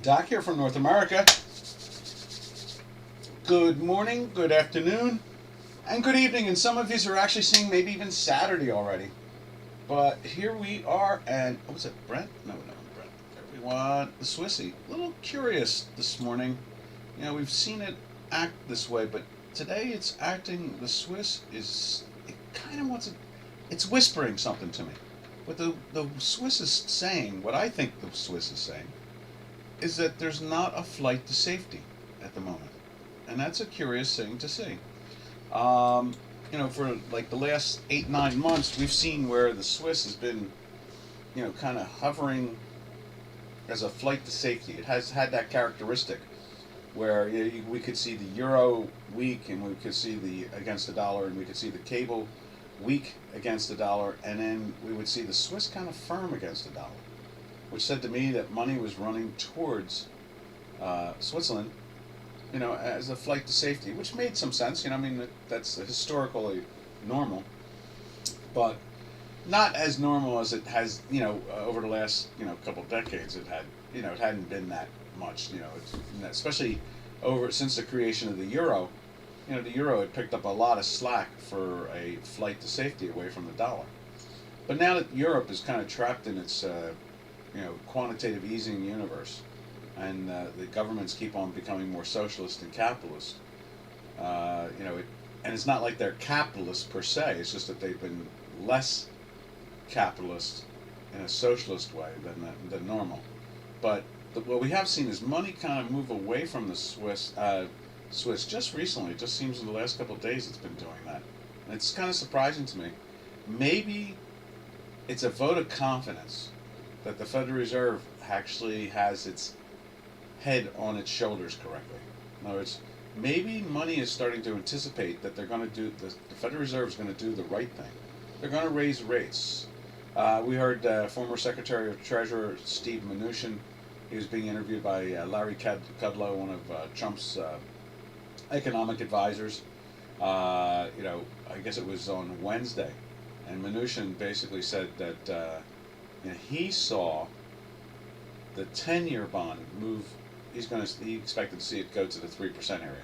Doc here from North America. Good morning, good afternoon, and good evening. And some of you are actually seeing maybe even Saturday already. But here we are, and what was it, Brent? No, Brent. Everyone, the Swissy. A little curious this morning. You know, we've seen it act this way, but today it's acting. The Swiss is. It kind of wants it. It's whispering something to me. What the Swiss is saying, what I think the Swiss is saying, is that there's not a flight to safety at the moment. And that's a curious thing to see. You know, for like the last 8-9 months, we've seen where the Swiss has been, you know, kind of hovering as a flight to safety. It has had that characteristic where we could see the euro weak, and we could see the against the dollar, and we could see the cable weak against the dollar, and then we would see the Swiss kind of firm against the dollar, which said to me that money was running towards Switzerland, you know, as a flight to safety, which made some sense. You know, I mean, that's historically normal, but not as normal as it has, you know, over the last, you know, couple of decades. It had, you know, it hadn't been that much, you know, especially over since the creation of the euro. You know, the euro had picked up a lot of slack for a flight to safety away from the dollar. But now that Europe is kind of trapped in its, you know, quantitative easing universe, and the governments keep on becoming more socialist and capitalist, you know, and it's not like they're capitalist per se. It's just that they've been less capitalist in a socialist way than normal. But what we have seen is money kind of move away from the Swiss just recently. It just seems in the last couple of days it's been doing that. And it's kind of surprising to me. Maybe it's a vote of confidence that the Federal Reserve actually has its head on its shoulders correctly. In other words, maybe money is starting to anticipate that they're going to do, the Federal Reserve is going to do the right thing. They're going to raise rates. We heard former Secretary of Treasurer Steve Mnuchin. He was being interviewed by Larry Kudlow, one of Trump's economic advisors. You know, I guess it was on Wednesday, and Mnuchin basically said that you know, he saw the 10-year bond move. He expected to see it go to the 3% area,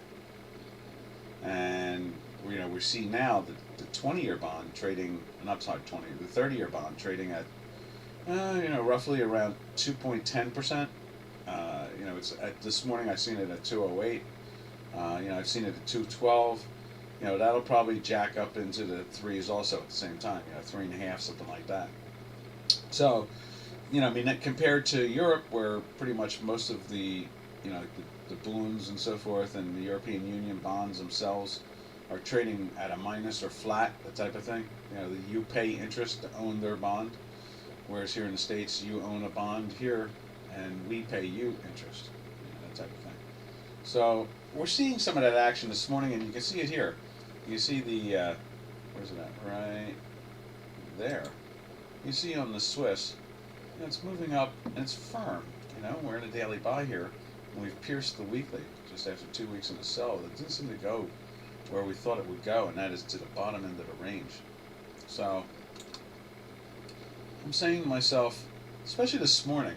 and you know, we see now the 20-year bond trading, not sorry, the 30-year bond trading at you know, roughly around 2.10%. You know, it's this morning I've seen it at 208. You know, I've seen it at 212. You know, that'll probably jack up into the threes also at the same time. You know, 3.5, something like that. So, you know, I mean, compared to Europe, where pretty much most of the, you know, the balloons and so forth, and the European Union bonds themselves are trading at a minus or flat, that type of thing. You know, you pay interest to own their bond, whereas here in the States, you own a bond here, and we pay you interest, you know, that type of thing. So we're seeing some of that action this morning, and you can see it here. You see the, where's it at? Right there. You see on the Swiss, you know, it's moving up, and it's firm. You know, we're in a daily buy here, and we've pierced the weekly just after 2 weeks in the sell. It didn't seem to go where we thought it would go, and that is to the bottom end of the range. So I'm saying to myself, especially this morning,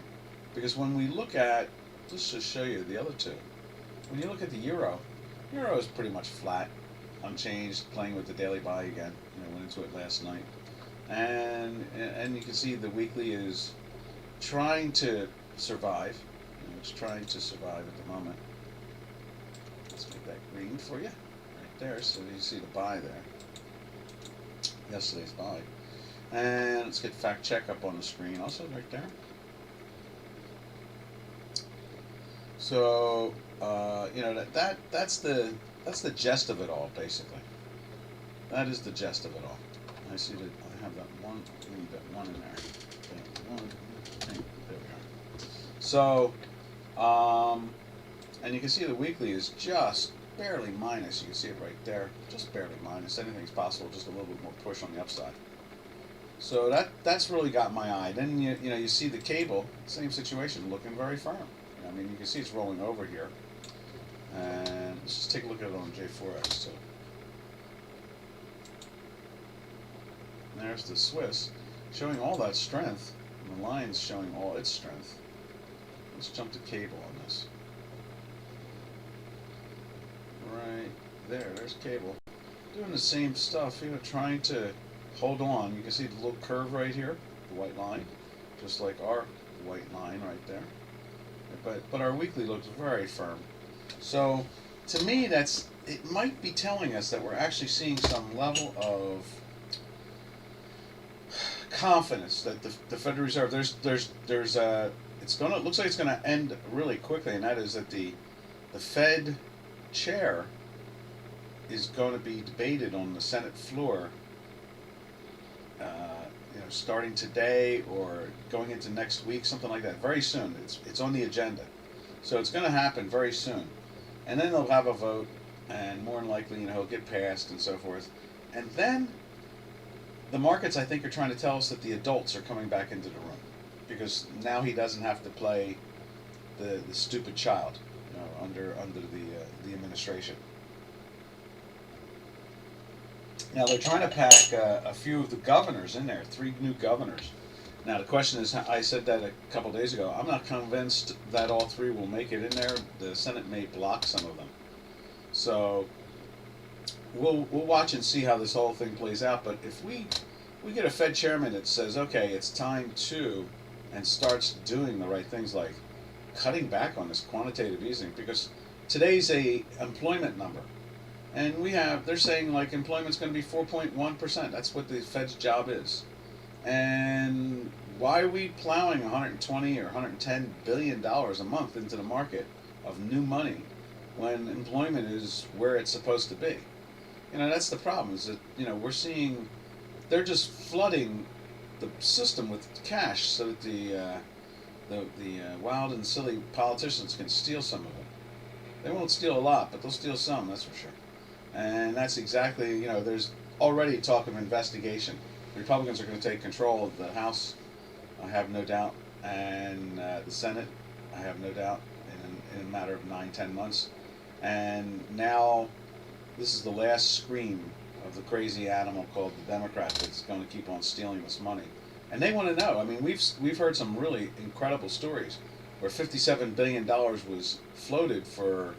because when we look at, just to show you the other two, when you look at the euro is pretty much flat, unchanged, playing with the daily buy again. You know, went into it last night, and you can see the weekly is trying to survive. You know, it's trying to survive at the moment. Let's make that green for you, right there. So you see the buy there. Yesterday's buy, and let's get fact check up on the screen also right there. So you know, that's the gist of it all, basically. That is the gist of it all. I see that I have that one. We need that one in there. Okay, there we are. So, and you can see the weekly is just barely minus. You can see it right there, just barely minus. Anything's possible, just a little bit more push on the upside. So that's really got my eye. Then you know, you see the cable, same situation, looking very firm. I mean, you can see it's rolling over here. And let's just take a look at it on J4X too. And there's the Swiss showing all that strength, and the line's showing all its strength. Let's jump to cable on this. Right there, there's cable. Doing the same stuff, trying to hold on. You can see the little curve right here, the white line, just like our white line right there. But our weekly looks very firm. So to me, it might be telling us that we're actually seeing some level of confidence that the Federal Reserve looks like it's gonna end really quickly, and that is that the Fed chair is going to be debated on the Senate floor, starting today or going into next week, something like that. Very soon, it's on the agenda, so it's going to happen very soon, and then they'll have a vote, and more than likely, it'll get passed and so forth, and then the markets, I think, are trying to tell us that the adults are coming back into the room, because now he doesn't have to play the stupid child, under the administration. Now they're trying to pack a few of the governors in there, 3 new governors. Now the question is, I said that a couple days ago, I'm not convinced that all 3 will make it in there. The Senate may block some of them. So we'll watch and see how this whole thing plays out. But if we get a Fed chairman that says, okay, it's time to, and starts doing the right things like cutting back on this quantitative easing, because today's a employment number. And they're saying like employment's going to be 4.1%. That's what the Fed's job is. And why are we plowing 120 or 110 billion dollars a month into the market of new money when employment is where it's supposed to be? That's the problem. Is that we're seeing they're just flooding the system with cash so that the wild and silly politicians can steal some of it. They won't steal a lot, but they'll steal some. That's for sure. And that's exactly, there's already talk of investigation. The Republicans are going to take control of the House, I have no doubt, and the Senate, I have no doubt, in a matter of 9-10 months. And now, this is the last scream of the crazy animal called the Democrat that's going to keep on stealing this money. And they want to know. I mean, we've heard some really incredible stories where $57 billion was floated for,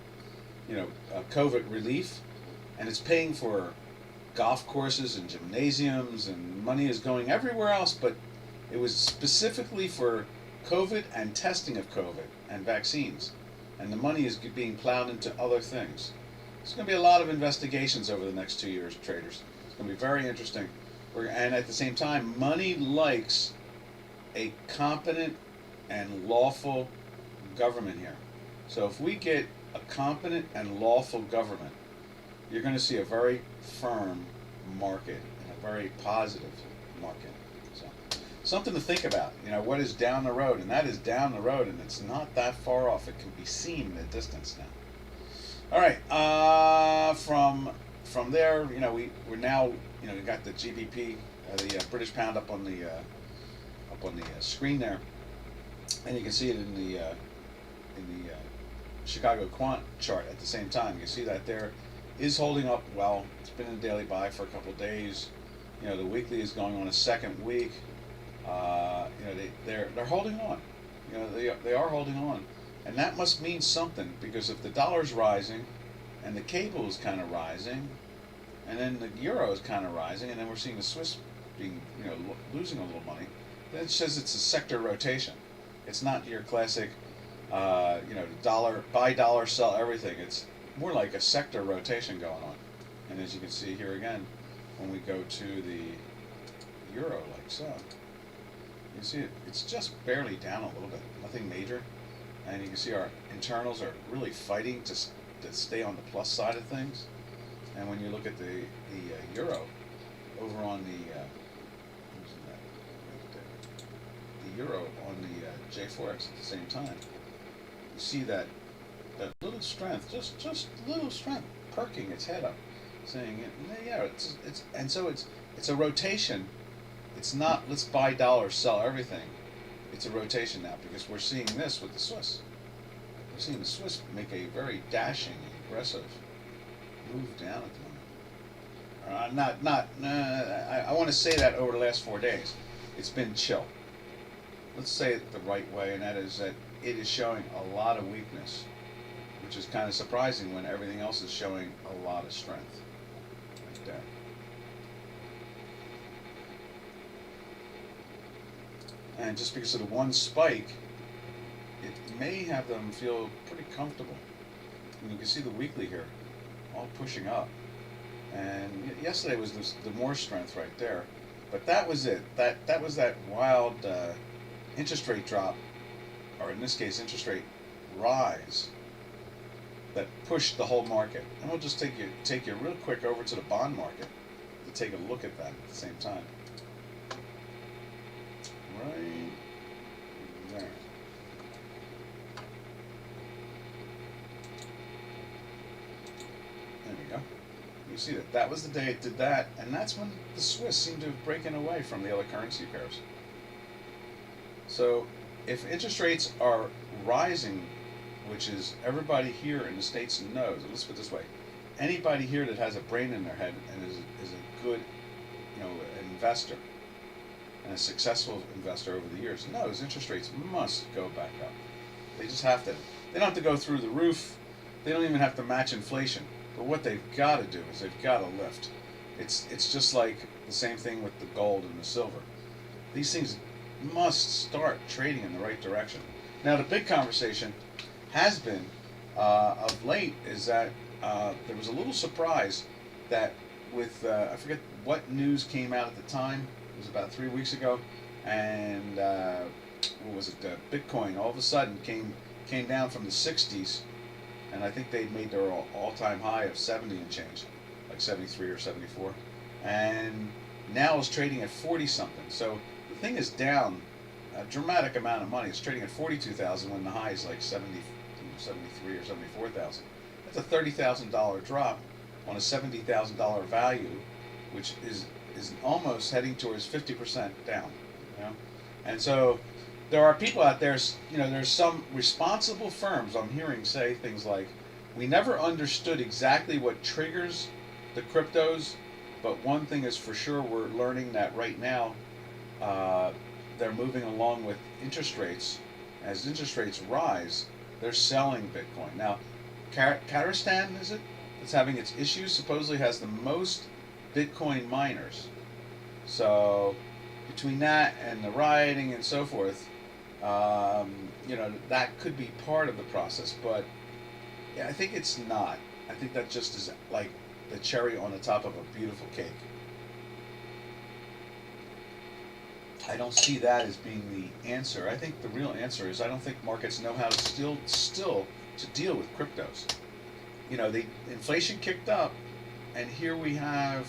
COVID relief, and it's paying for golf courses and gymnasiums, and money is going everywhere else, but it was specifically for COVID and testing of COVID and vaccines, and the money is being plowed into other things. There's going to be a lot of investigations over the next 2 years, traders. It's going to be very interesting. And at the same time, money likes a competent and lawful government here. So if we get a competent and lawful government, you're going to see a very firm market and a very positive market. So something to think about. What is down the road, and that is down the road, and it's not that far off. It can be seen in the distance now. All right. From there, we're now, we got the GBP, the British pound up on the screen there, and you can see it in the Chicago quant chart at the same time. You can see that there is holding up well. It's been in a daily buy for a couple of days. The weekly is going on a second week. They're holding on. They are holding on, and that must mean something, because if the dollar's rising, and the cable is kind of rising, and then the euro is kind of rising, and then we're seeing the Swiss being losing a little money, then it says it's a sector rotation. It's not your classic dollar buy dollar sell everything. It's more like a sector rotation going on. And as you can see here again, when we go to the euro like so, you can see it's just barely down a little bit, nothing major. And you can see our internals are really fighting to stay on the plus side of things. And when you look at the euro over on the euro on the J4X at the same time, you see that little strength, just little strength, perking its head up, saying, it's a rotation. It's not let's buy dollars, sell everything. It's a rotation now, because we're seeing this with the Swiss. We're seeing the Swiss make a very dashing, aggressive move down at the moment. I want to say that over the last 4 days, it's been chill. Let's say it the right way, and that is that it is showing a lot of weakness, which is kind of surprising when everything else is showing a lot of strength. Right there. And just because of the one spike, it may have them feel pretty comfortable. And you can see the weekly here, all pushing up. And yesterday was the more strength right there. But that was it. That was that wild interest rate drop, or in this case, interest rate rise, that pushed the whole market. And we'll just take you real quick over to the bond market to take a look at that at the same time. Right there. There we go. You see that was the day it did that, and that's when the Swiss seemed to have broken away from the other currency pairs. So if interest rates are rising, which is everybody here in the States knows, let's put it this way, anybody here that has a brain in their head and is a good, investor and a successful investor over the years knows interest rates must go back up. They just have to. They don't have to go through the roof. They don't even have to match inflation. But what they've got to do is they've got to lift. It's just like the same thing with the gold and the silver. These things must start trading in the right direction. Now the big conversation has been of late is that there was a little surprise that with I forget what news came out at the time. It was about 3 weeks ago, and what was it? Bitcoin all of a sudden came down from the 60s. And I think they made their all-time high of 70 and change, like 73 or 74. And now it's trading at 40-something. So the thing is down a dramatic amount of money. It's trading at 42,000 when the high is like 73 or 74,000. That's a $30,000 drop on a $70,000 value, which is almost heading towards 50% down. And so there are people out there, there's some responsible firms I'm hearing say things like, we never understood exactly what triggers the cryptos, but one thing is for sure, we're learning that right now they're moving along with interest rates. As interest rates rise, they're selling Bitcoin. Now, Kazakhstan, is it? That's having its issues, supposedly has the most Bitcoin miners. So between that and the rioting and so forth, that could be part of the process, but yeah, I think it's not. I think that just is like the cherry on the top of a beautiful cake. I don't see that as being the answer. I think the real answer is I don't think markets know how to still to deal with cryptos. The inflation kicked up, and here we have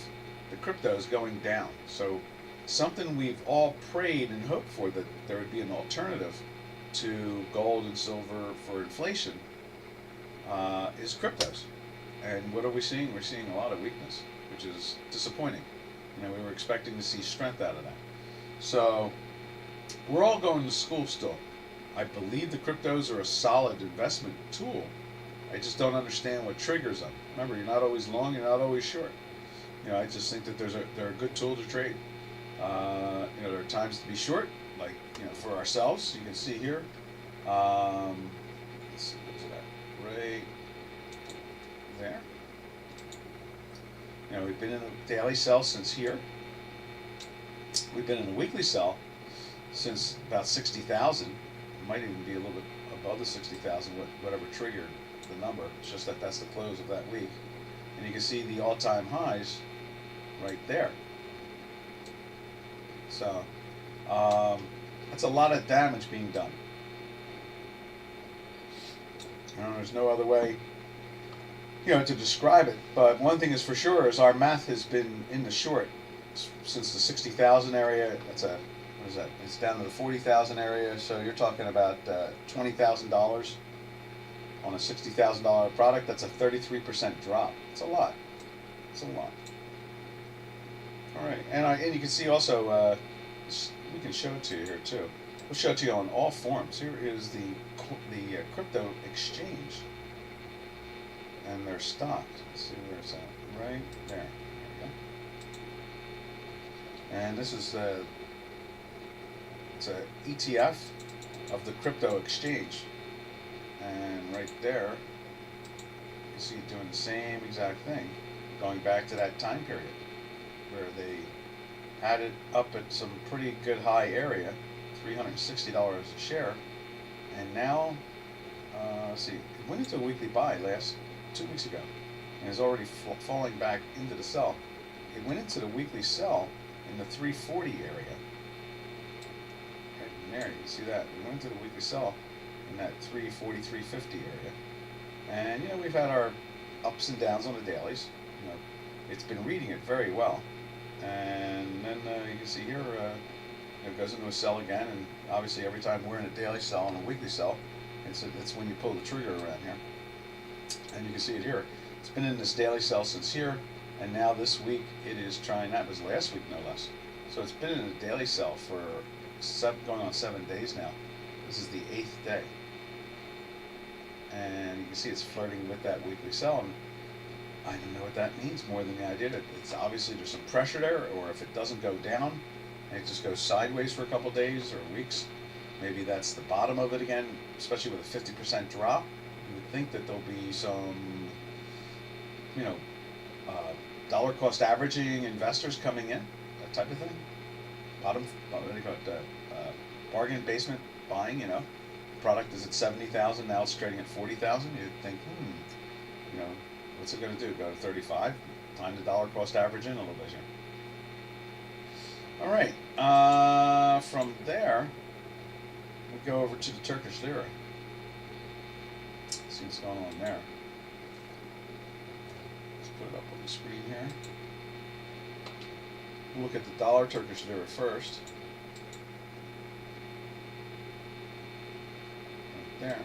the cryptos going down. So something we've all prayed and hoped for, that there would be an alternative to gold and silver for inflation, is cryptos. And what are we seeing? We're seeing a lot of weakness, which is disappointing. We were expecting to see strength out of that. So we're all going to school still. I believe the cryptos are a solid investment tool. I just don't understand what triggers them. Remember, you're not always long, you're not always short. I just think that they're a good tool to trade. There are times to be short, like for ourselves. You can see here. Let's see, what's it at? Right there. We've been in a daily sell since here. We've been in a weekly sell since about 60,000. It might even be a little bit above the 60,000, whatever triggered the number. It's just that that's the close of that week. And you can see the all-time highs right there. So that's a lot of damage being done. There's no other way, to describe it. But one thing is for sure is our math has been in the short since the 60,000 area. What is that? It's down to the 40,000 area. So you're talking about $20,000 on a $60,000 product. That's a 33% drop. It's a lot. It's a lot. All right, and you can see also, we can show it to you here too. We'll show it to you on all forms. Here is the crypto exchange, and they're stocked. Let's see where it's at. Right there. There we go. And this is it's a ETF, of the crypto exchange. And right there, you see it doing the same exact thing, going back to that time period where they had it up at some pretty good high area, $360 a share, and now, let's see, it went into a weekly buy 2 weeks ago, and is already falling back into the sell. It went into the weekly sell in the 340 area. Right in there, you can see that. We went into the weekly sell in that 340, 350 area. And, you know, we've had our ups and downs on the dailies. You know, it's been reading it very well. And then you can see here, it goes into a sell again, and obviously every time we're in a daily sell and a weekly sell, it's when you pull the trigger around here. And you can see it here. It's been in this daily sell since here, and now this week it is trying, that was last week no less. So it's been in a daily sell for going on 7 days now. This is the 8th day. And you can see it's flirting with that weekly sell, and I don't know what that means more than the idea that it's obviously there's some pressure there, or if it doesn't go down and it just goes sideways for a couple days or weeks, maybe that's the bottom of it again, especially with a 50% drop. You would think that there'll be some, you know, dollar cost averaging investors coming in, that type of thing. What do they call it? Bargain basement buying, you know. Product is at 70,000, now it's trading at 40,000. You'd think, you know, what's it going to do? Go to 35? Time to dollar cost average in a little bit here. All right. From there, we go over to the Turkish lira. See what's going on there. Let's put it up on the screen here. We'll look at the dollar Turkish lira first. Right there.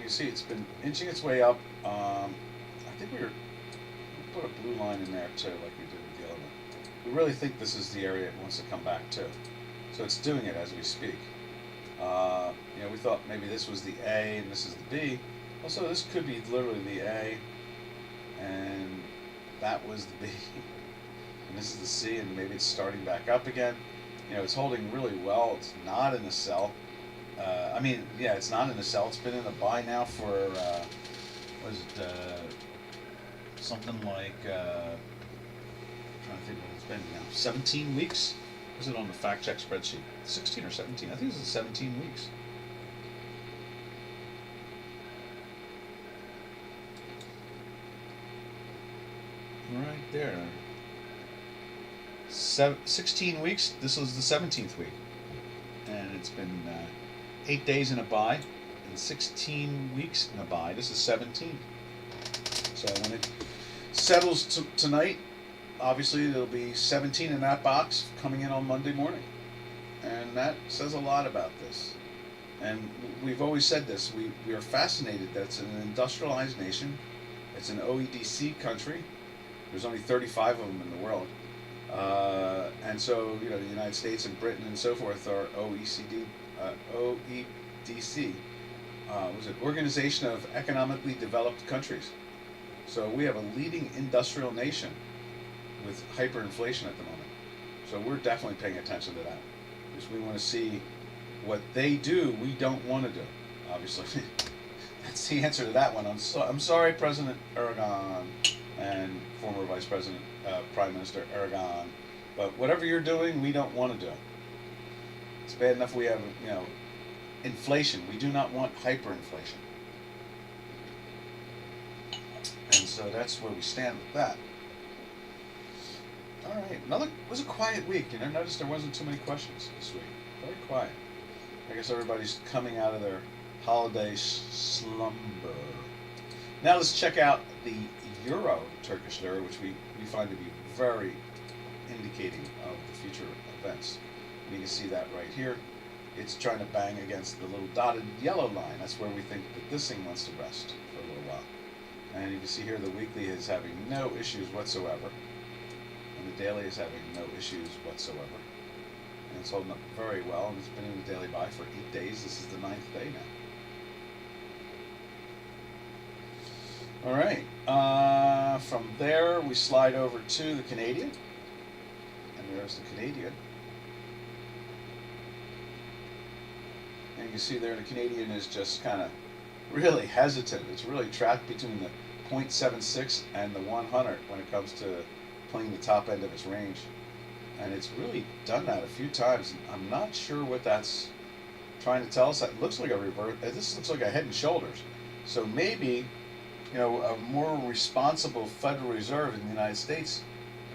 You see it's been inching its way up. I think we'll put a blue line in there too, like we did with the other one. We really think this is the area it wants to come back to. So it's doing it as we speak. You know, we thought maybe this was the A and this is the B. Also, this could be literally the A, and that was the B. And this is the C, and maybe it's starting back up again. You know, it's holding really well. It's not in a sell. I mean, yeah, it's not in a sell. It's been in a buy now for, what is it, something like, I'm trying to think what it's been now, 17 weeks? Was it on the fact check spreadsheet? 16 or 17? I think it was 17 weeks. Right there. 16 weeks. This was the 17th week. And it's been 8 days in a buy and 16 weeks in a buy. This is 17. So when it settles tonight, obviously there'll be 17 in that box coming in on Monday morning. And that says a lot about this. And we've always said this. We are fascinated that it's an industrialized nation. It's an OEDC country. There's only 35 of them in the world. And so, you know, the United States and Britain and so forth are OEDC, was it Organization of Economically Developed Countries. So we have a leading industrial nation with hyperinflation at the moment. So we're definitely paying attention to that, because we want to see what they do we don't want to do, obviously. That's the answer to that one. I'm sorry, President Erdogan and former Vice President, Prime Minister Erdogan, but whatever you're doing, we don't want to do. It's bad enough we have, you know, inflation. We do not want hyperinflation. And so that's where we stand with that. All right, it was a quiet week. You know, notice there wasn't too many questions this week. Very quiet. I guess everybody's coming out of their holiday slumber. Now let's check out the Euro Turkish lira, which we find to be very indicating of the future events. And you can see that right here. It's trying to bang against the little dotted yellow line. That's where we think that this thing wants to rest for a little while. And you can see here the weekly is having no issues whatsoever. And the daily is having no issues whatsoever. And it's holding up very well. And it's been in the daily buy for 8 days. This is the 9th day now. All right. From there, we slide over to the Canadian. And there's the Canadian. And you can see there the Canadian is just kind of really hesitant. It's really trapped between the 0.76 and the 100 when it comes to playing the top end of its range. And it's really done that a few times. I'm not sure what that's trying to tell us. It looks like a reverse. This looks like a head and shoulders. So maybe, a more responsible Federal Reserve in the United States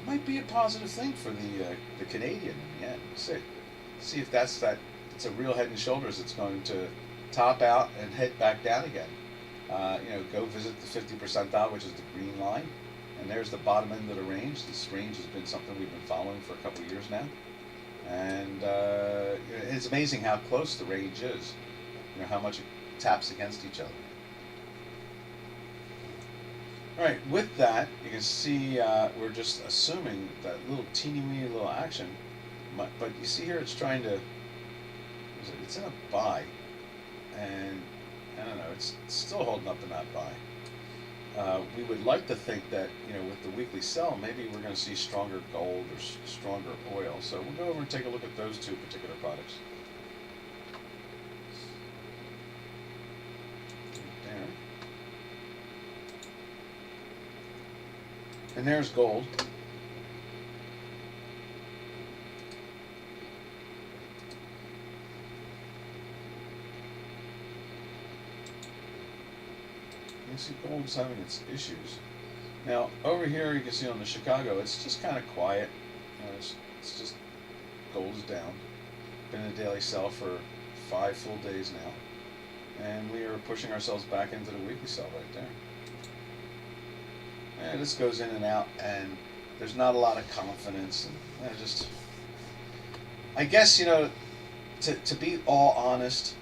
might be a positive thing for the Canadian in the end. See if it's a real head and shoulders that's going to top out and head back down again. Go visit the 50 percentile, which is the green line, and there's the bottom end of the range. This range has been something we've been following for a couple of years now, and it's amazing how close the range is. How much it taps against each other. All right, with that, you can see we're just assuming that little teeny weeny little action, but you see here it's trying to. It's in a buy, and I don't know. It's still holding up in that buy. We would like to think that with the weekly sell, maybe we're going to see stronger gold or stronger oil. So we'll go over and take a look at those two particular products. There. And there's gold. You see gold's having its issues. Now over here you can see on the Chicago it's just kind of quiet. It's just gold is down. Been in a daily sell for 5 full days now, and we are pushing ourselves back into the weekly sell right there. And this goes in and out, and there's not a lot of confidence, and I guess to be all honest.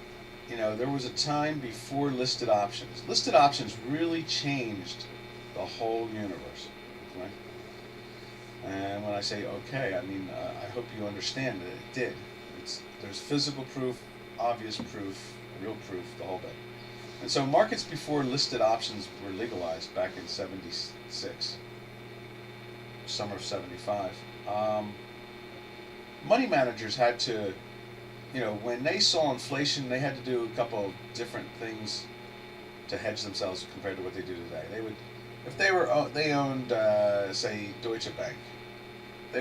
There was a time before listed options. Listed options really changed the whole universe. Okay? And when I say okay, I mean I hope you understand that it did. There's physical proof, obvious proof, real proof, the whole bit. And so markets before listed options were legalized back in '76, summer of '75. Money managers had to. When they saw inflation, they had to do a couple of different things to hedge themselves compared to what they do today. If they owned, say, Deutsche Bank, they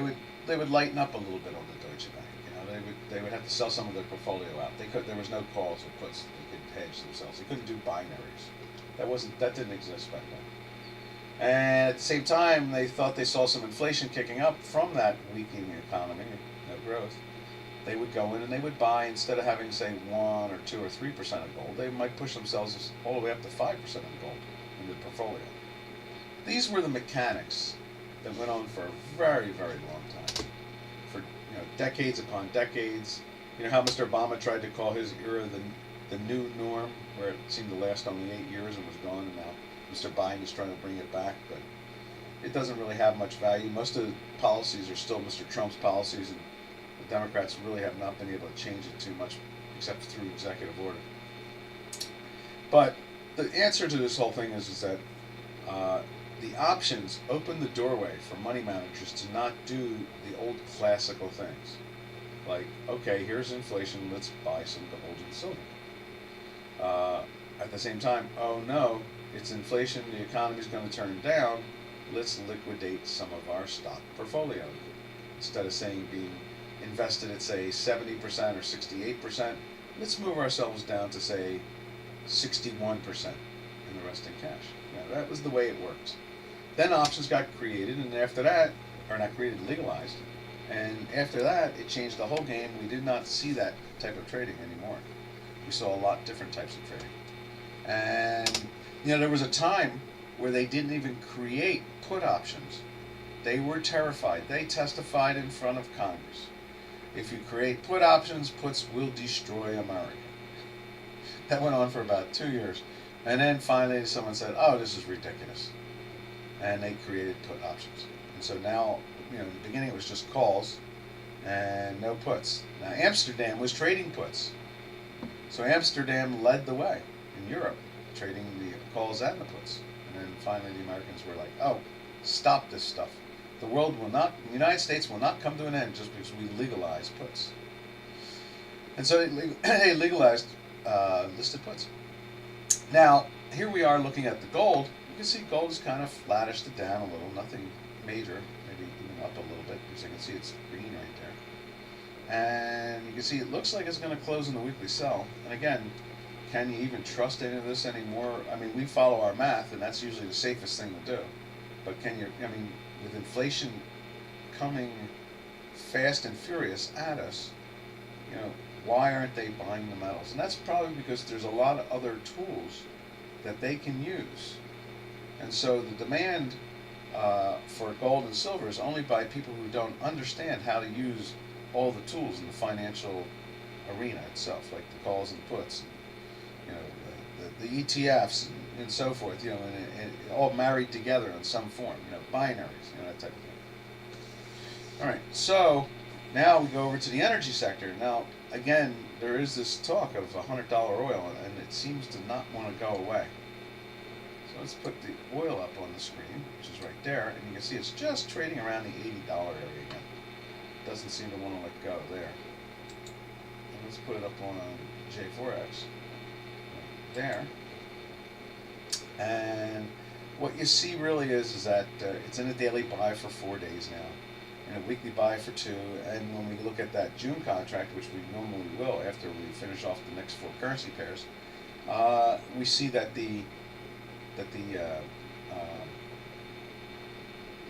would lighten up a little bit on the Deutsche Bank. They would have to sell some of their portfolio out. There was no calls or puts. They could hedge themselves. They couldn't do binaries. That didn't exist back then. And at the same time, they thought they saw some inflation kicking up from that weakening economy, no growth. They would go in and they would buy, instead of having, say, 1 or 2 or 3% of gold, they might push themselves all the way up to 5% of gold in the portfolio. These were the mechanics that went on for a very, very long time, for decades upon decades. How Mr. Obama tried to call his era the new norm, where it seemed to last only 8 years and was gone, and now Mr. Biden is trying to bring it back, but it doesn't really have much value. Most of the policies are still Mr. Trump's policies, and the Democrats really have not been able to change it too much, except through executive order. But the answer to this whole thing is that the options open the doorway for money managers to not do the old classical things. Like, okay, here's inflation, let's buy some gold and silver. At the same time, oh no, it's inflation, the economy's going to turn down, let's liquidate some of our stock portfolio. Instead of being invested at, say, 70% or 68%, let's move ourselves down to, say, 61% and the rest in cash. That was the way it worked. Then options got created, and after that, or not created, legalized. And after that, it changed the whole game. We did not see that type of trading anymore. We saw a lot different types of trading. And, there was a time where they didn't even create put options. They were terrified. They testified in front of Congress. If you create put options, puts will destroy America. That went on for about 2 years. And then finally someone said, oh, this is ridiculous. And they created put options. And so now, in the beginning it was just calls and no puts. Now Amsterdam was trading puts. So Amsterdam led the way in Europe, trading the calls and the puts. And and finally the Americans were like, oh, stop this stuff. The United States will not come to an end just because we legalize puts. And so they legalized listed puts. Now, here we are looking at the gold. You can see gold is kind of flattish to down a little, nothing major, maybe even up a little bit, because I can see it's green right there. And you can see it looks like it's going to close in the weekly sell. And again, can you even trust any of this anymore? I mean, we follow our math, and that's usually the safest thing to do. But can you, I mean, with inflation coming fast and furious at us, you know, why aren't they buying the metals? And that's probably because there's a lot of other tools that they can use. And so the demand for gold and silver is only by people who don't understand how to use all the tools in the financial arena itself, like the calls and puts, and, you know, the ETFs and so forth, you know, and all married together in some form, you know, binaries, you know, that type of thing. All right, so now we go over to the energy sector. Now, again, there is this talk of $100 oil, and it seems to not want to go away. So let's put the oil up on the screen, which is right there, and you can see it's just trading around the $80 area again. Doesn't seem to want to let go there. And let's put it up on J4X. There. And what you see really is that it's in a daily buy for 4 days now, and a weekly buy for 2. And when we look at that June contract, which we normally will after we finish off the next 4 currency pairs, we see that the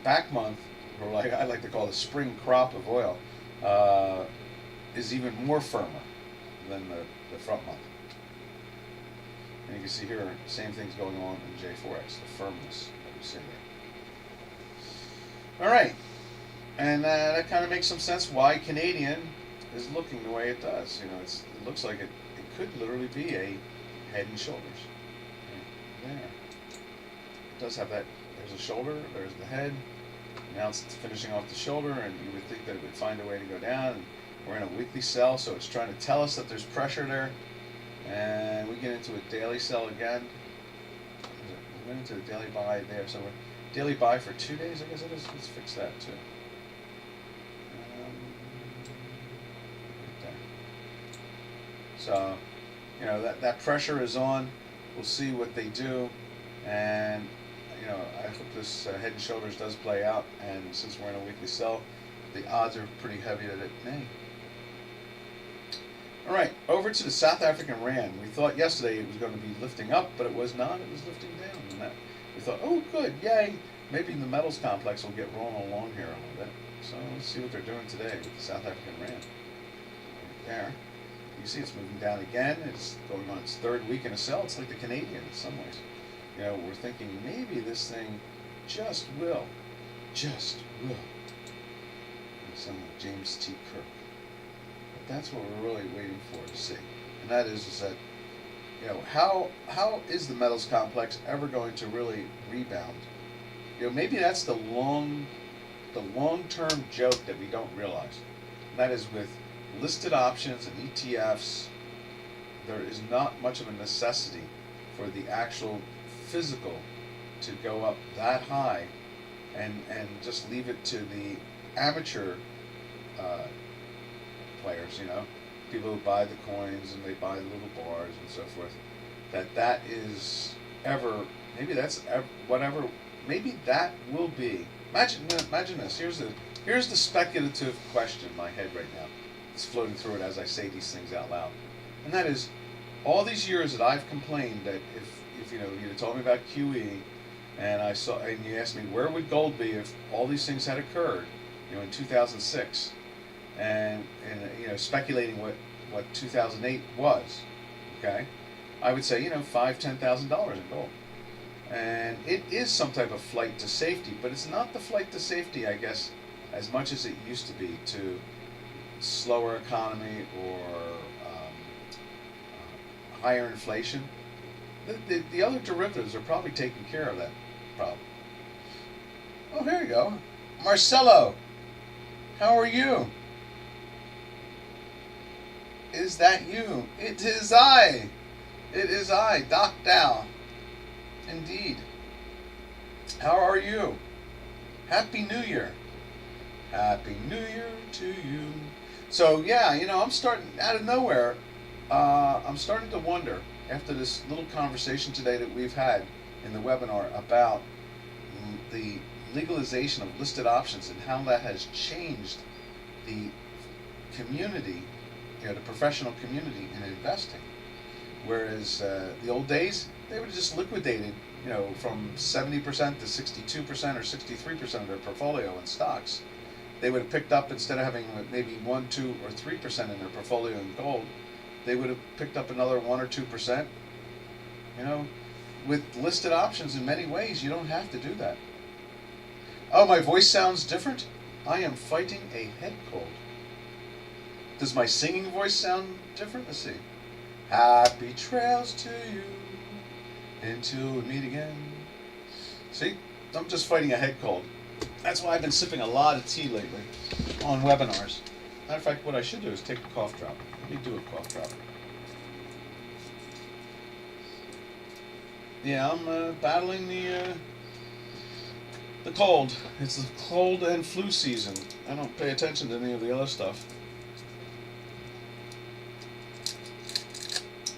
back month, or like I like to call the spring crop of oil, is even more firmer than the front month. And you can see here, same thing's going on in J4X, the firmness that we see there. All right, and that kind of makes some sense why Canadian is looking the way it does. You know, it looks like it could literally be a head and shoulders. Right there. It does have that. There's a shoulder, there's the head. Now it's finishing off the shoulder, and you would think that it would find a way to go down. And we're in a weekly sell, so it's trying to tell us that there's pressure there. And we get into a daily sell again. We went into the daily buy there, so we're daily buy for 2 days, I guess it is. Let's fix that too. Right there. So, you know, that pressure is on. We'll see what they do, and you know, I hope this head and shoulders does play out. And since we're in a weekly sell, the odds are pretty heavy that it may. All right, over to the South African Rand. We thought yesterday it was going to be lifting up, but it was not. It was lifting down. And that, we thought, oh, good, yay. Maybe the metals complex will get rolling along here a little bit. So let's see what they're doing today with the South African Rand. Right there. You see it's moving down again. It's going on its 3rd week in a sell. It's like the Canadian in some ways. You know, we're thinking maybe this thing just will. You sound like James T. Kirk. That's what we're really waiting for to see, and that is that, you know, how is the metals complex ever going to really rebound? You know, maybe that's the long-term joke that we don't realize. And that is with listed options and ETFs, there is not much of a necessity for the actual physical to go up that high, and just leave it to the amateur players, you know, people who buy the coins and they buy the little bars and so forth, that is ever, maybe that's ever, whatever, maybe that will be, imagine this, here's the speculative question in my head right now, it's floating through it as I say these things out loud, and that is, all these years that I've complained that if you know, you told me about QE, and you asked me where would gold be if all these things had occurred, you know, in 2006, and you know, speculating what 2008 was, okay, I would say, you know, $5,000-$10,000 in gold, and it is some type of flight to safety, but it's not the flight to safety, I guess, as much as it used to be to slower economy or higher inflation. The other derivatives are probably taking care of that problem. Oh, here you go, Marcelo. How are you? Is that you? It is I. It is I, DocDow. Indeed. How are you? Happy New Year. Happy New Year to you. So yeah, I'm starting out of nowhere. I'm starting to wonder after this little conversation today that we've had in the webinar about the legalization of listed options and how that has changed the community, the professional community in investing. Whereas the old days, they would have just liquidated, from 70% to 62% or 63% of their portfolio in stocks. They would have picked up, instead of having maybe 1, 2, or 3% in their portfolio in gold, they would have picked up another 1 or 2%. With listed options, in many ways, you don't have to do that. Oh, my voice sounds different? I am fighting a head cold. Does my singing voice sound different? Let's see. Happy trails to you until we meet again. See, I'm just fighting a head cold. That's why I've been sipping a lot of tea lately on webinars. Matter of fact, what I should do is take a cough drop. Let me do a cough drop. Yeah, I'm battling the cold. It's the cold and flu season. I don't pay attention to any of the other stuff.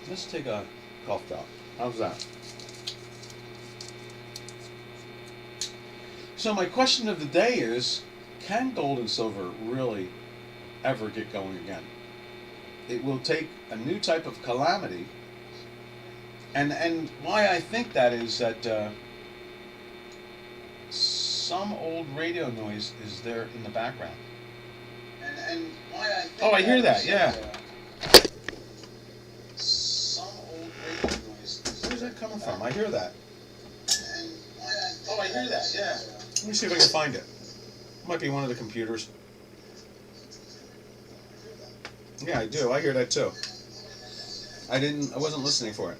Let's take a cough drop. How's that? So my question of the day is, can gold and silver really ever get going again? It will take a new type of calamity. And why I think that is that some old radio noise is there in the background. And why I think I hear that, yeah. Some old radio noise. Where's that coming from? I hear that. I hear that, yeah. Let me see if I can find it. It might be one of the computers. Yeah, I do. I hear that too. I wasn't listening for it.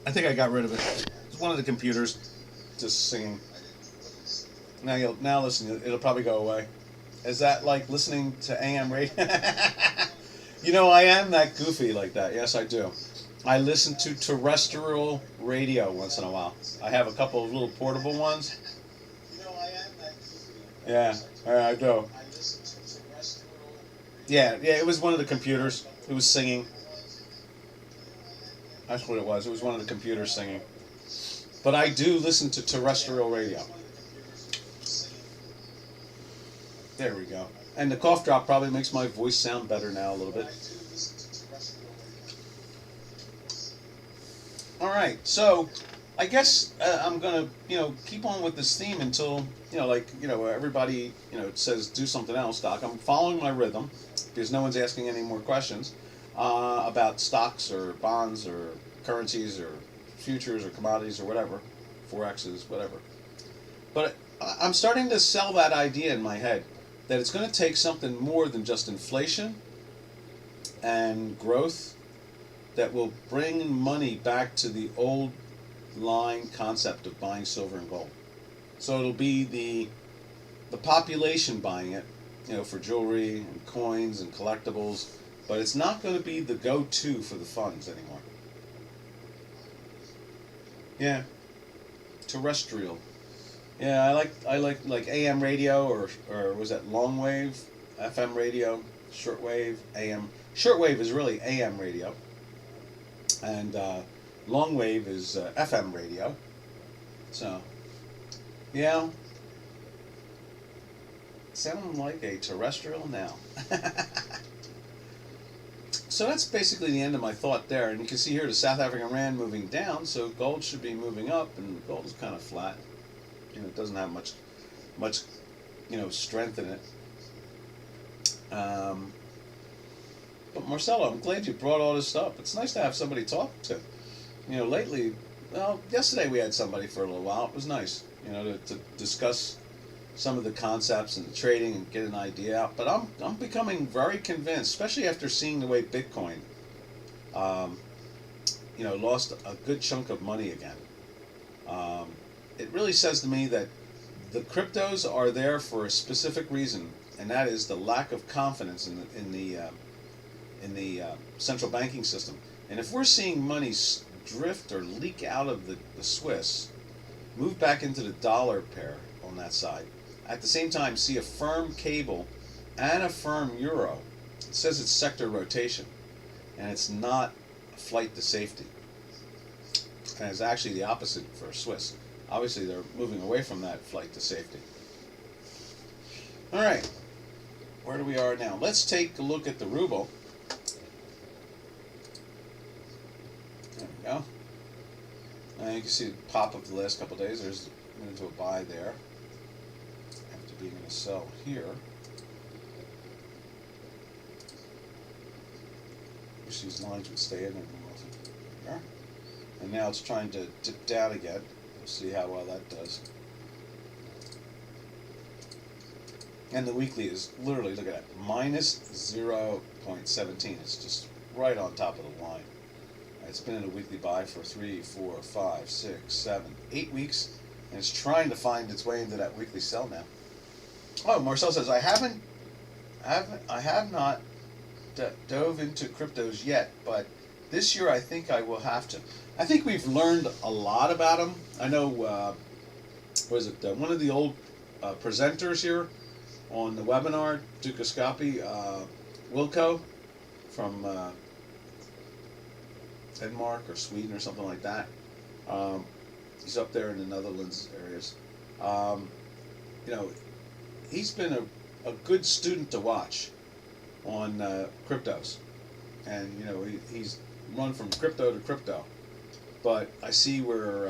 I think I got rid of it. It's one of the computers just singing. Now listen, it'll probably go away. Is that like listening to AM radio? I am that goofy like that. Yes, I do. I listen to terrestrial radio once in a while. I have a couple of little portable ones. Yeah, I do. Yeah, it was one of the computers. It was singing. That's what it was. It was one of the computers singing. But I do listen to terrestrial radio. There we go. And the cough drop probably makes my voice sound better now a little bit. All right, so I guess I'm gonna, keep on with this theme until, everybody, says do something else, Doc. I'm following my rhythm because no one's asking any more questions about stocks or bonds or currencies or futures or commodities or whatever, forexes, whatever. But I'm starting to sell that idea in my head that it's going to take something more than just inflation and growth that will bring money back to the old line concept of buying silver and gold. So it'll be the population buying it, for jewelry and coins and collectibles, but it's not going to be the go-to for the funds anymore. Yeah, terrestrial. Yeah, I like AM radio or was that long wave, FM radio, shortwave, AM. Shortwave is really AM radio. And long wave is FM radio. So, yeah, sound like a terrestrial now. So that's basically the end of my thought there. And you can see here the South African Rand moving down, so gold should be moving up, and gold is kind of flat. It doesn't have much, strength in it. But Marcelo, I'm glad you brought all this up. It's nice to have somebody to talk to. Lately, yesterday we had somebody for a little while. It was nice, to discuss some of the concepts and the trading and get an idea out. But I'm becoming very convinced, especially after seeing the way Bitcoin, lost a good chunk of money again. It really says to me that the cryptos are there for a specific reason, and that is the lack of confidence in the central banking system. And if we're seeing money drift or leak out of the Swiss, move back into the dollar pair on that side. At the same time, see a firm cable and a firm euro. It says it's sector rotation, and it's not a flight to safety. And it's actually the opposite for Swiss. Obviously, they're moving away from that flight to safety. All right, where do we are now? Let's take a look at the ruble. There we go. You can see the pop of the last couple of days. There's went into a buy there. After being in a sell here. Wish these lines would stay in there. And now it's trying to dip down again. We'll see how well that does. And the weekly is literally, look at that, minus 0.17. It's just right on top of the line. It's been in a weekly buy for 3, 4, 5, 6, 7, 8 weeks, and it's trying to find its way into that weekly sell now. Oh, Marcel says, I have not dove into cryptos yet, but this year I think I will have to. I think we've learned a lot about them. I know, one of the old presenters here on the webinar, Dukascopy, Wilco from Denmark or Sweden or something like that. He's up there in the Netherlands areas. He's been a good student to watch on cryptos, and he's run from crypto to crypto. But I see where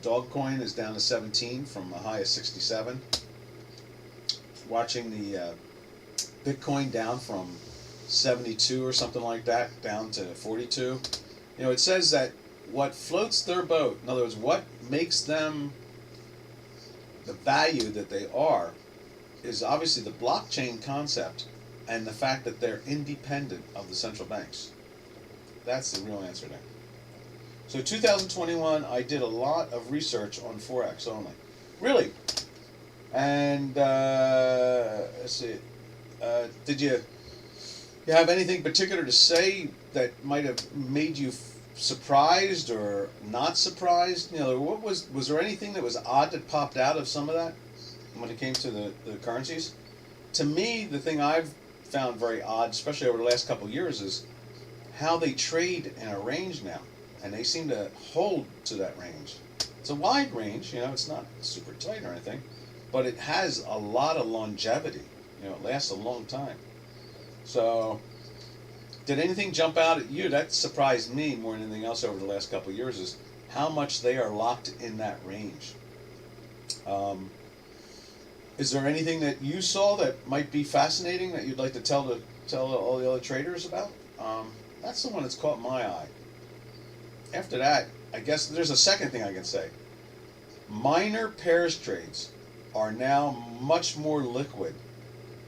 Dogcoin is down to 17 from a high of 67. Watching the Bitcoin down from 72 or something like that down to 42. It says that what floats their boat, in other words, what makes them the value that they are, is obviously the blockchain concept and the fact that they're independent of the central banks. That's the real answer there. So 2021, I did a lot of research on Forex only. Really. And let's see. Did you have anything particular to say that might have made you surprised or not surprised? What was there anything that was odd that popped out of some of that when it came to the currencies? To me, the thing I've found very odd, especially over the last couple of years, is how they trade in a range now, and they seem to hold to that range. It's a wide range, it's not super tight or anything, but it has a lot of longevity. It lasts a long time. So, did anything jump out at you? That surprised me more than anything else over the last couple of years, is how much they are locked in that range. Is there anything that you saw that might be fascinating that you'd like to tell all the other traders about? That's the one that's caught my eye. After that, I guess there's a second thing I can say. Minor pairs trades are now much more liquid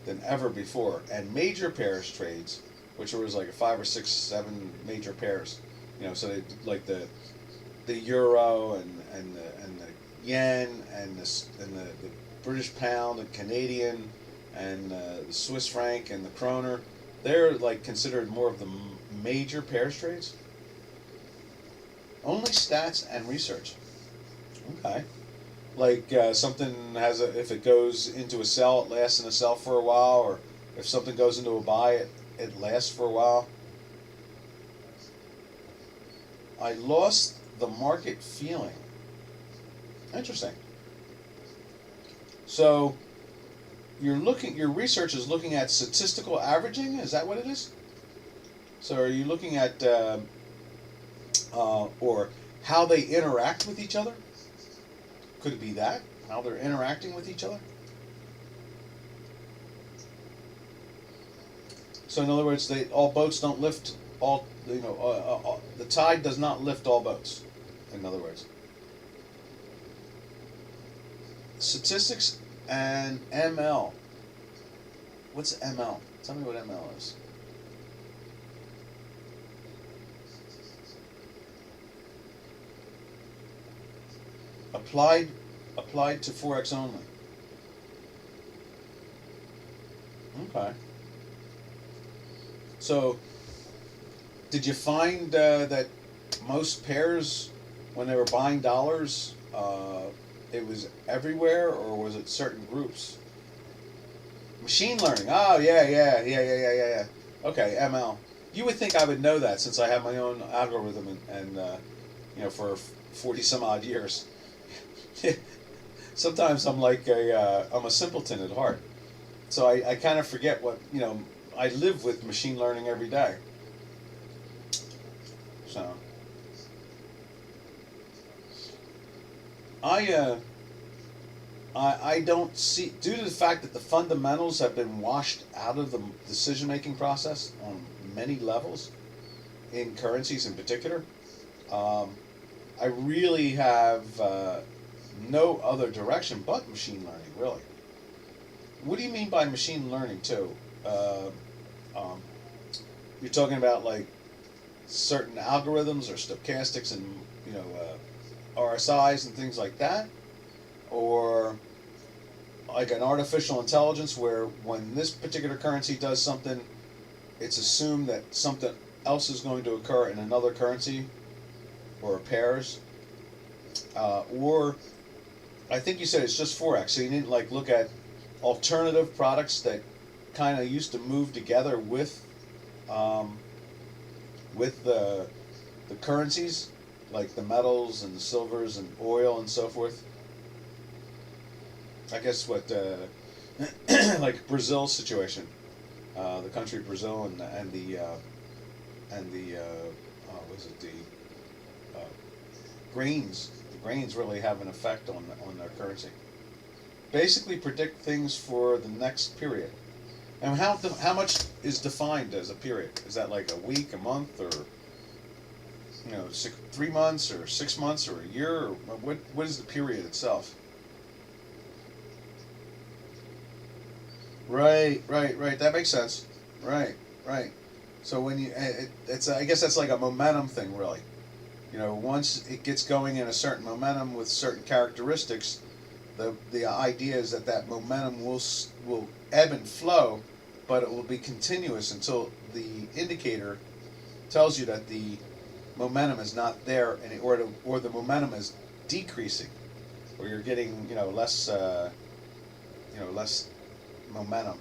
than ever before, and major pairs trades, which was like 5 or 6, 7 major pairs, so they like the euro and the yen and the British pound, the Canadian, and the Swiss franc and the kroner. They're like considered more of the major pairs trades. Only stats and research. Okay. Like something if it goes into a sell, it lasts in a sell for a while, or if something goes into a buy, it lasts for a while. I lost the market feeling. Interesting. So your research is looking at statistical averaging. Is that what it is? So are you looking at or how they interact with each other? Could it be that? How they're interacting with each other? So in other words, all boats don't lift all, the tide does not lift all boats, in other words. Statistics and ML. What's ML? Tell me what ML is. Applied to Forex only. Okay. So, did you find that most pairs, when they were buying dollars, it was everywhere, or was it certain groups? Machine learning. Oh, yeah. Okay, ML. You would think I would know that since I have my own algorithm and for 40 some odd years. Sometimes I'm like I'm a simpleton at heart. So I kind of forget what, I live with machine learning every day. So I don't see, due to the fact that the fundamentals have been washed out of the decision-making process on many levels, in currencies in particular, I really have no other direction but machine learning, really. What do you mean by machine learning, too? Um, you're talking about, like, certain algorithms or stochastics and, RSIs and things like that? Or like an artificial intelligence where when this particular currency does something, it's assumed that something else is going to occur in another currency or pairs? Or I think you said it's just Forex, so you didn't like look at alternative products that kind of used to move together with the currencies, like the metals and the silvers and oil and so forth. I guess what like Brazil's situation, the country of Brazil and the what is it, the grains. The grains really have an effect on their currency. Basically, predict things for the next period. And how much is defined as a period? Is that like a week, a month, or 3 months, or 6 months, or a year? Or what is the period itself? Right. That makes sense. Right. So when it's I guess that's like a momentum thing, really. Once it gets going in a certain momentum with certain characteristics, the idea is that momentum will ebb and flow, but it will be continuous until the indicator tells you that the momentum is not there, or the momentum is decreasing, or you're getting less less momentum,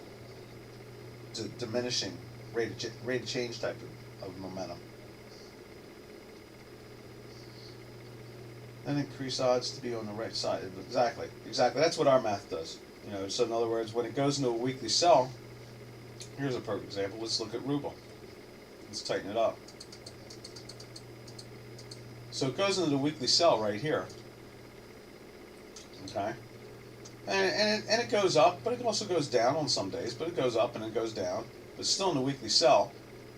diminishing rate of change type of momentum. And increase odds to be on the right side. Exactly. That's what our math does. So in other words, when it goes into a weekly sell, here's a perfect example. Let's look at ruble. Let's tighten it up. So it goes into the weekly sell right here. Okay. And it goes up, but it also goes down on some days. But it goes up and it goes down. But it's still in the weekly sell.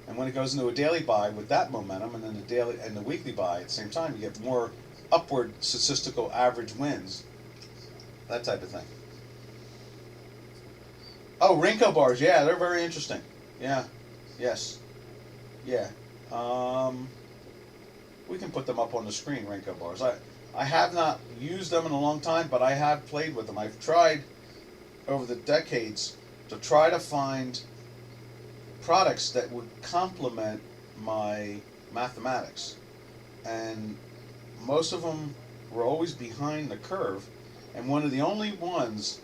And when it goes into a daily buy with that momentum, and then the daily and the weekly buy at the same time, you get more upward statistical average wins. That type of thing. Oh, Renko bars. Yeah, they're very interesting. Yeah. Yes. Yeah. We can put them up on the screen, Renko bars. I have not used them in a long time, but I have played with them. I've tried over the decades to try to find products that would complement my mathematics. And most of them were always behind the curve. And one of the only ones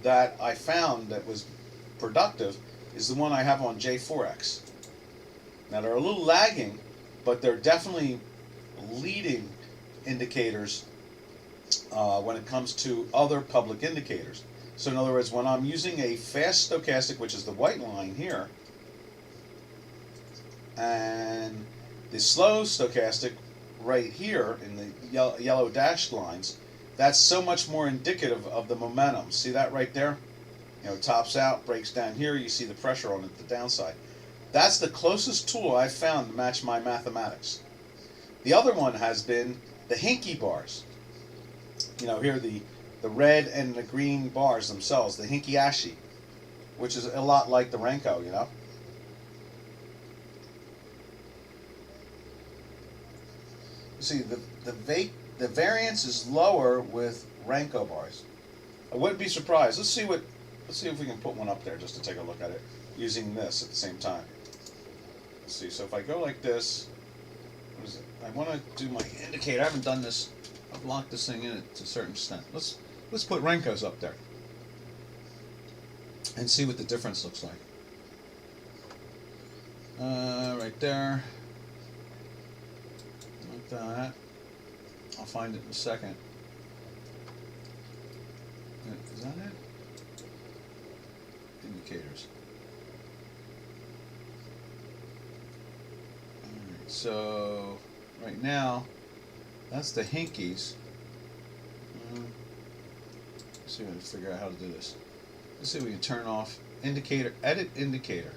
that I found that was productive is the one I have on J4X. Now they're a little lagging, but they're definitely leading indicators when it comes to other public indicators. So in other words, when I'm using a fast stochastic, which is the white line here, and the slow stochastic right here in the yellow dashed lines, that's so much more indicative of the momentum. See that right there? Tops out, breaks down here, you see the pressure on it, the downside. That's the closest tool I've found to match my mathematics. The other one has been the hinky bars. Here the red and the green bars themselves, the hinky ashi, which is a lot like the Renko, You see, the variance is lower with Renko bars. I wouldn't be surprised. Let's see if we can put one up there just to take a look at it using this at the same time. Let's see. So if I go like this, what is it? I want to do my indicator. I haven't done this. I've locked this thing in to a certain extent. Let's put Renkos up there and see what the difference looks like. Right there, like that. I'll find it in a second. Is that it? Indicators. Alright, so right now, that's the hinkies. Let's see if I can figure out how to do this. Let's see if we can turn off indicator, edit indicator.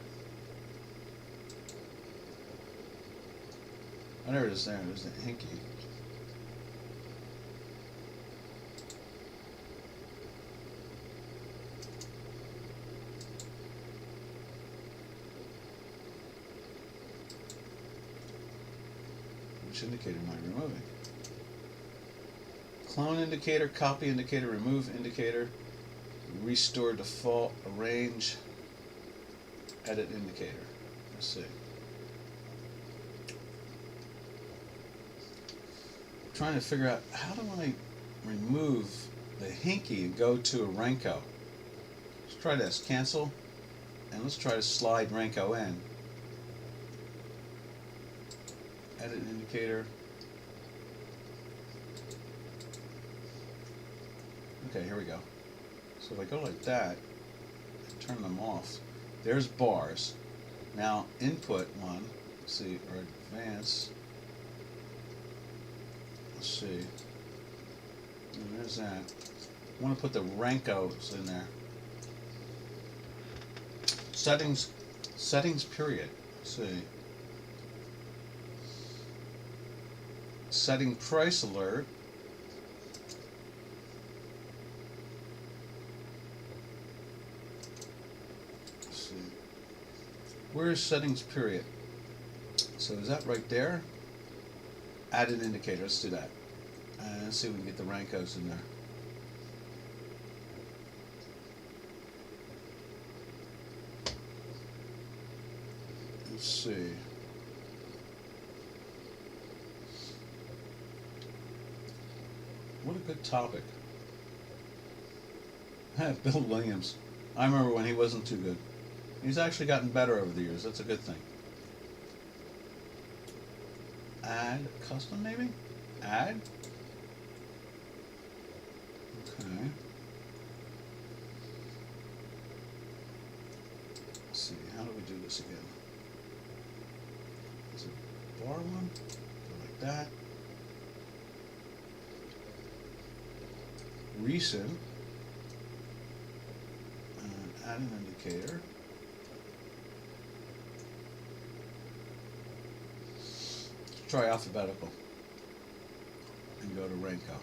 Oh, there it is there. There's the hinky. Which indicator am I removing? Clone indicator, copy indicator, remove indicator, restore default, arrange, edit indicator. Let's see. Trying to figure out how do I remove the hinky and go to a Renko. Let's try this. Cancel, and let's try to slide Renko in. Edit indicator. Okay, here we go. So if I go like that and turn them off, there's bars. Now input one, let's see, or advance. Let's see. And there's that. I want to put the Renkos in there. Settings period. Let's see. Setting price alert. Let's see. Where is settings period? So is that right there? Add an indicator. Let's do that. And let's see if we can get the Renkos in there. Let's see. What a good topic. Bill Williams. I remember when he wasn't too good. He's actually gotten better over the years. That's a good thing. Add custom maybe? Add? Okay. Let's see, how do we do this again? Is it bar one? Go like that. Recent. And add an indicator. Try alphabetical and go to Renko.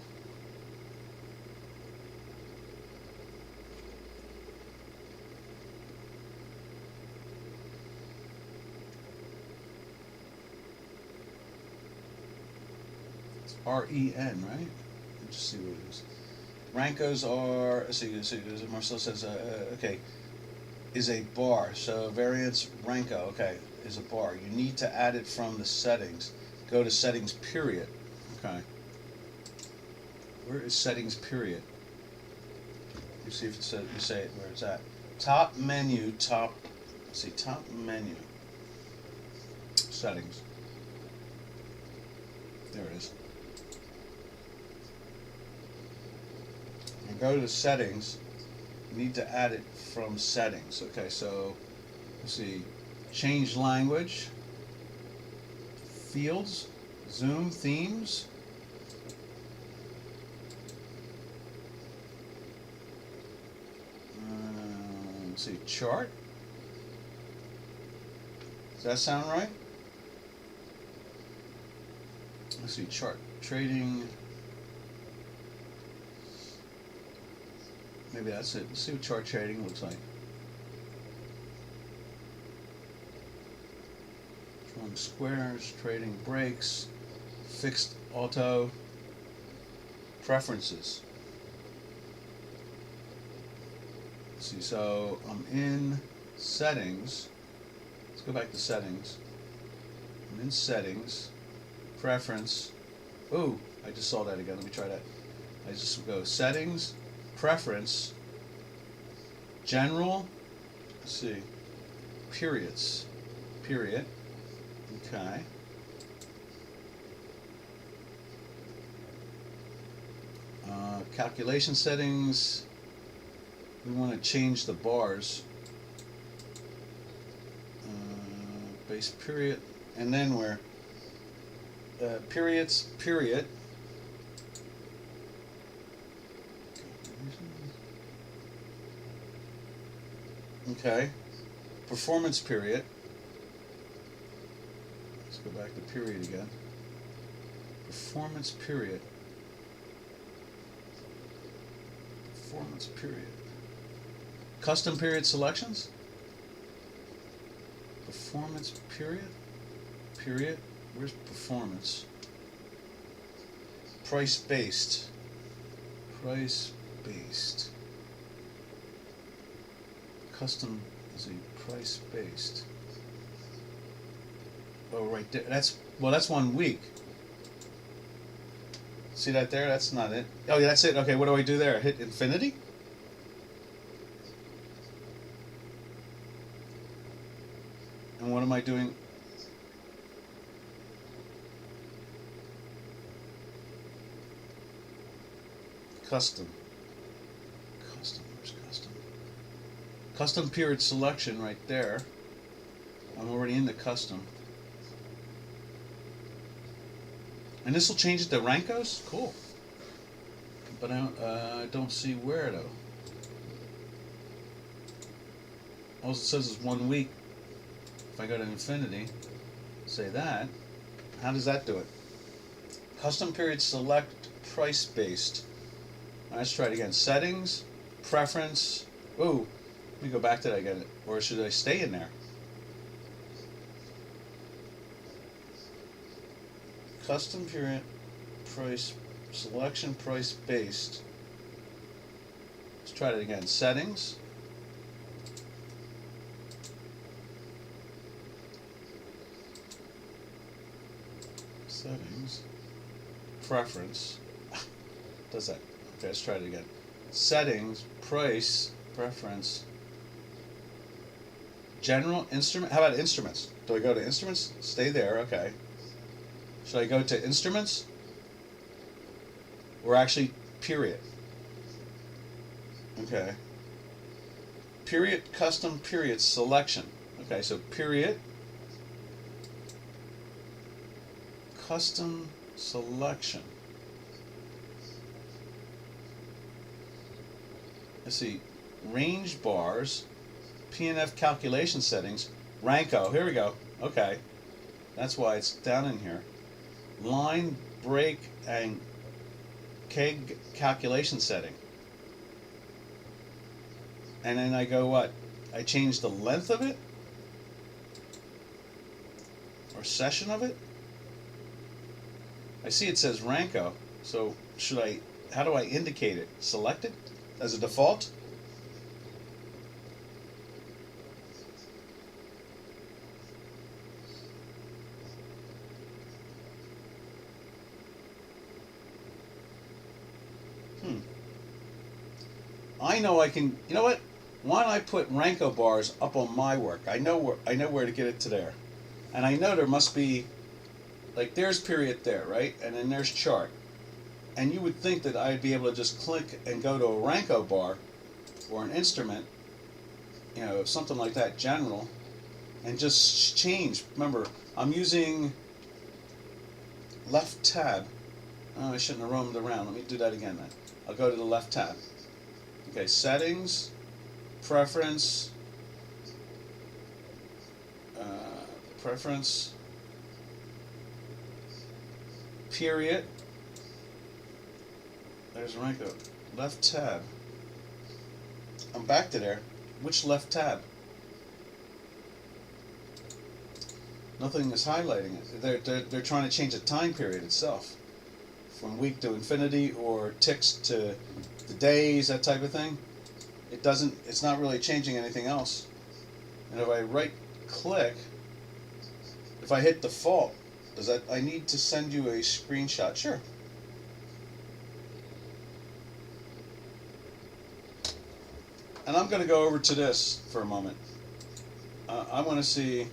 It's R-E-N, right? Let's just see what it is. Renkos are, see, Marcel says, okay, is a bar. So variance Renko, okay, is a bar. You need to add it from the settings. Go to settings period. Okay. Where is settings period? You see if it says, you say it where it's at. Top menu, top, let's see, top menu. Settings. There it is. And go to settings. You need to add it from settings. Okay, so let's see. Change language. Fields, zoom, themes. Let's see, chart. Does that sound right? Let's see, chart. Trading. Maybe that's it. Let's see what chart trading looks like. Drawing squares, trading breaks, fixed auto, preferences. Let's see, so I'm in settings. Let's go back to settings. I'm in settings, preference. Ooh, I just saw that again. Let me try that. I just go settings, preference, general. Let's see, periods, period. Okay. Calculation settings. We want to change the bars. Base period, and then we're periods, period. Okay. Performance period. Let's go back to period again. Performance period. Performance period. Custom period selections. Performance period. Period. Where's performance? Price based. Price based. Custom is a price based. Oh, right there. That's 1 week. See that there? That's not it. Oh, yeah, that's it. Okay, what do I do there? Hit infinity? And what am I doing? Custom. Custom. Where's custom? Custom period selection right there. I'm already in the custom. And this will change it to Renkos? Cool. But I don't see where though. All it says is 1 week. If I go to infinity, say that. How does that do it? Custom period select price based. Let's try it again. Settings, preference. Ooh, let me go back to that again. Or should I stay in there? Custom period price selection price based. Let's try it again. Settings. Settings. Preference. Does that? Okay, let's try it again. Settings, price, preference. General, instrument. How about instruments? Do I go to instruments? Stay there, okay. Should I go to instruments? Or actually, period? Okay. Period, custom period selection. Okay, so period. Custom selection. Let's see. Range bars. P&F calculation settings. Renko. Here we go. Okay. That's why it's down in here. Line, break, and keg calculation setting. And then I go what? I change the length of it? Or session of it? I see it says Renko. So how do I indicate it? Select it as a default? I know I can. You know what? Why don't I put Renko bars up on my work? I know where to get it to there, and I know there must be, like there's period there, right? And then there's chart, and you would think that I'd be able to just click and go to a Renko bar, or an instrument, you know, something like that, general, and just change. Remember, I'm using left tab. Oh, I shouldn't have roamed around. Let me do that again then. I'll go to the left tab. Okay, settings, preference, period. There's Renko. Left tab. I'm back to there. Which left tab? Nothing is highlighting it. They're trying to change the time period itself, from week to infinity or ticks to the days, that type of thing. It's not really changing anything else. And if I right click, if I hit default, Does that? I need to send you a screenshot. Sure. And I'm going to go over to this for a moment. I want to see.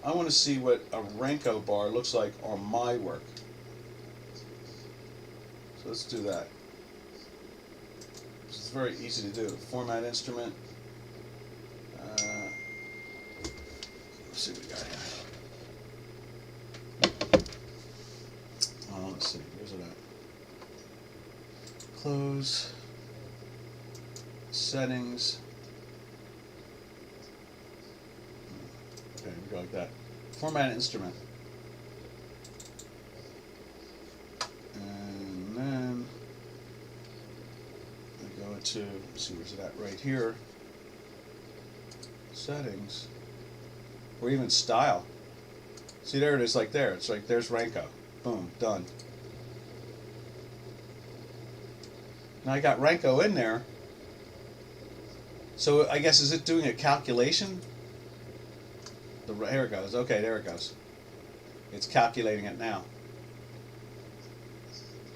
I want to see what a Renko bar looks like on my work. So let's do that. It's very easy to do. Format instrument. Let's see what we got here. Let's see. Where's it at? Close. Settings. Okay, we go like that. Format instrument. And then we go into, let's see, where's it at? Right here. Settings. Or even style. See, there it is, like there. It's like, there's Renko. Boom, done. Now I got Renko in there. So I guess, is it doing a calculation? Here it goes. Okay, there it goes. It's calculating it now.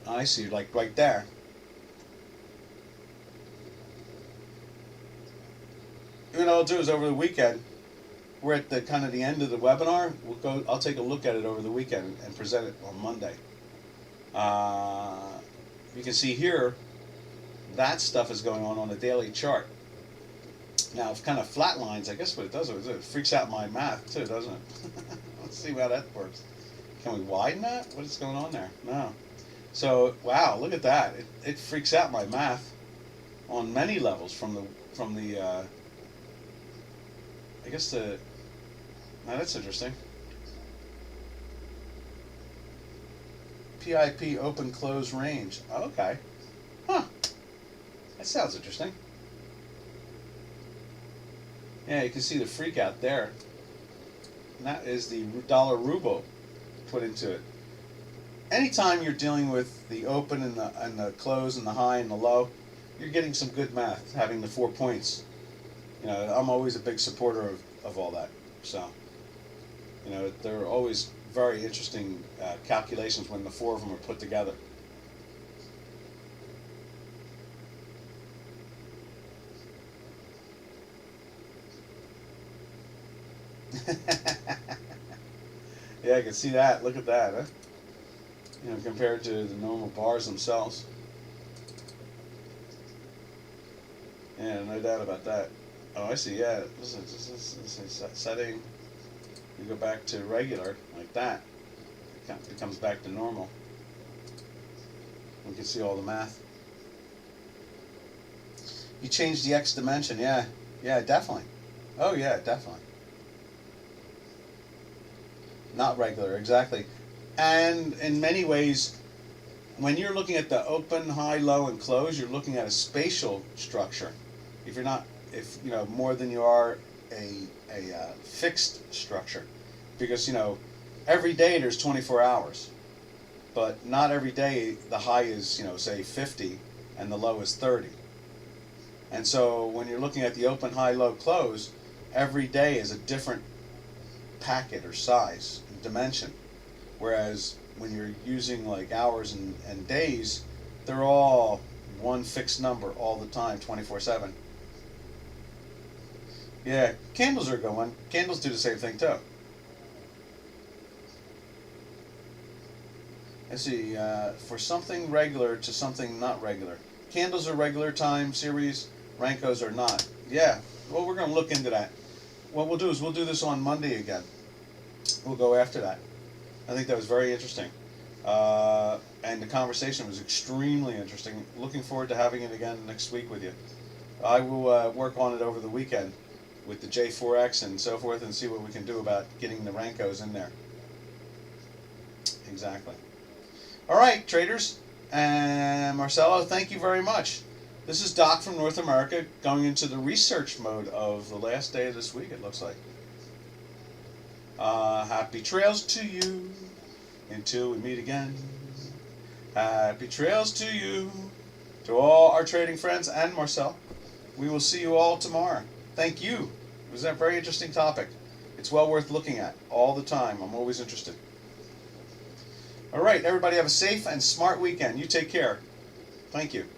I see, like right there. What I'll do is over the weekend, we're at the kind of the end of the webinar. We'll go. I'll take a look at it over the weekend and present it on Monday. You can see here that stuff is going on the daily chart. Now, it's kind of flat lines. I guess what it does is it freaks out my math too, doesn't it? Let's see how that works. Can we widen that? What is going on there? No. So wow, look at that. It freaks out my math on many levels from the I guess the. Now that's interesting. PIP open close range. Okay. Huh. That sounds interesting. Yeah, you can see the freak out there. And that is the dollar ruble put into it. Anytime you're dealing with the open and the close and the high and the low, you're getting some good math, having the 4 points. You know, I'm always a big supporter of all that. So, you know, they're always very interesting calculations when the four of them are put together. Yeah, I can see that. Look at that, huh? You know, compared to the normal bars themselves. Yeah, no doubt about that. Oh, I see. Yeah, this is setting. You go back to regular like that. It comes back to normal. We can see all the math. You change the X dimension. Yeah, yeah, definitely. Oh yeah, definitely. Not regular, exactly. And in many ways, when you're looking at the open, high, low, and close, you're looking at a spatial structure. If you're not, if you know, more than you are a fixed structure, because you know, every day there's 24 hours, but not every day the high is, you know, say 50 and the low is 30. And so when you're looking at the open, high, low, close, every day is a different packet or size and dimension. Whereas when you're using like hours and days, they're all one fixed number all the time, 24/7. Yeah, candles are a good one. Candles do the same thing too. Let's see, for something regular to something not regular. Candles are regular time series, Renkos are not. Yeah, well, we're going to look into that. What we'll do is we'll do this on Monday again. We'll go after that. I think that was very interesting. And the conversation was extremely interesting. Looking forward to having it again next week with you. I will work on it over the weekend with the J4X and so forth and see what we can do about getting the Renkos in there. Exactly. All right, traders. And Marcelo, thank you very much. This is Doc from North America going into the research mode of the last day of this week, it looks like. Happy trails to you until we meet again. Happy trails to you, to all our trading friends and Marcel. We will see you all tomorrow. Thank you. It was a very interesting topic. It's well worth looking at all the time. I'm always interested. All right, everybody have a safe and smart weekend. You take care. Thank you.